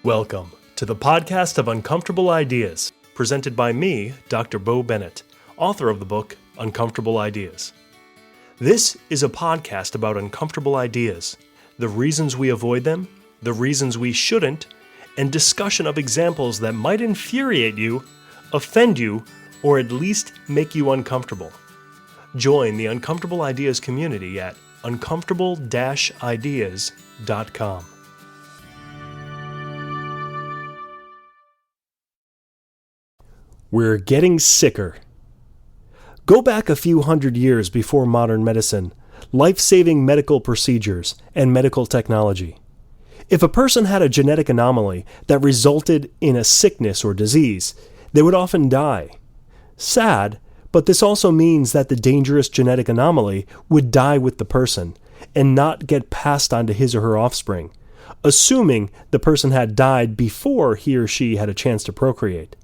Welcome to the podcast of Uncomfortable Ideas, presented by me, Dr. Bo Bennett, author of the book Uncomfortable Ideas. This is a podcast about uncomfortable ideas, the reasons we avoid them, the reasons we shouldn't, and discussion of examples that might infuriate you, offend you, or at least make you uncomfortable. Join the Uncomfortable Ideas community at uncomfortable-ideas.com. We're getting sicker. Go back a few hundred years before modern medicine, life-saving medical procedures, and medical technology. If a person had a genetic anomaly that resulted in a sickness or disease, they would often die. Sad, but this also means that the dangerous genetic anomaly would die with the person and not get passed on to his or her offspring, assuming the person had died before he or she had a chance to procreate.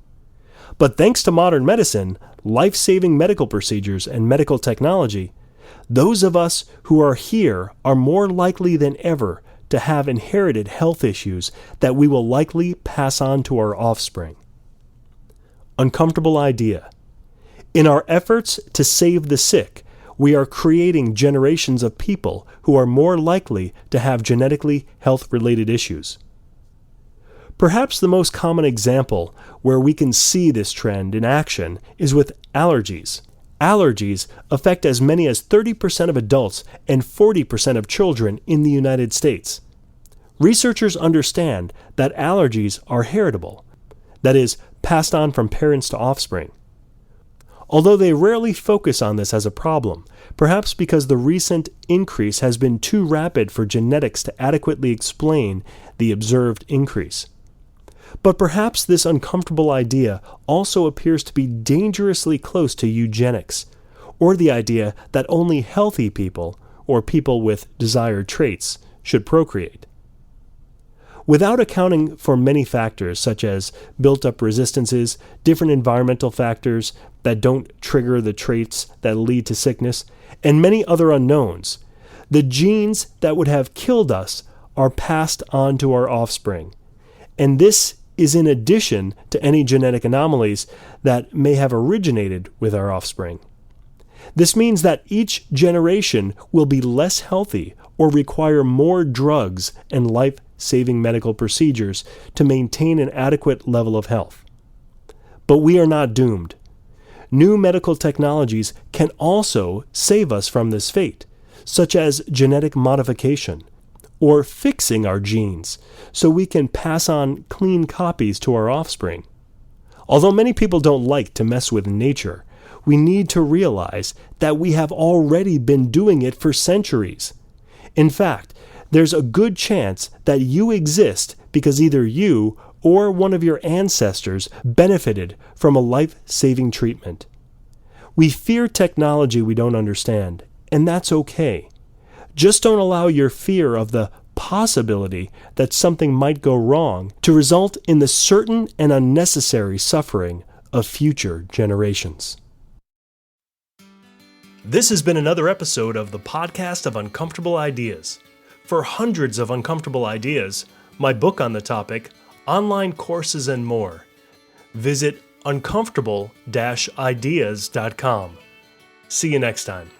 But thanks to modern medicine, life-saving medical procedures, and medical technology, those of us who are here are more likely than ever to have inherited health issues that we will likely pass on to our offspring. Uncomfortable idea. In our efforts to save the sick, we are creating generations of people who are more likely to have genetically health-related issues. Perhaps the most common example where we can see this trend in action is with allergies. Allergies affect as many as 30% of adults and 40% of children in the United States. Researchers understand that allergies are heritable, that is, passed on from parents to offspring. Although they rarely focus on this as a problem, perhaps because the recent increase has been too rapid for genetics to adequately explain the observed increase. But perhaps this uncomfortable idea also appears to be dangerously close to eugenics, or the idea that only healthy people, or people with desired traits, should procreate. Without accounting for many factors such as built-up resistances, different environmental factors that don't trigger the traits that lead to sickness, and many other unknowns, the genes that would have killed us are passed on to our offspring. And this is in addition to any genetic anomalies that may have originated with our offspring. This means that each generation will be less healthy or require more drugs and life-saving medical procedures to maintain an adequate level of health. But we are not doomed. New medical technologies can also save us from this fate, such as genetic modification, or fixing our genes so we can pass on clean copies to our offspring. Although many people don't like to mess with nature, we need to realize that we have already been doing it for centuries. In fact, there's a good chance that you exist because either you or one of your ancestors benefited from a life-saving treatment. We fear technology we don't understand, and that's okay. Just don't allow your fear of the possibility that something might go wrong to result in the certain and unnecessary suffering of future generations. This has been another episode of the podcast of Uncomfortable Ideas. For hundreds of uncomfortable ideas, my book on the topic, online courses, and more, visit uncomfortable-ideas.com. See you next time.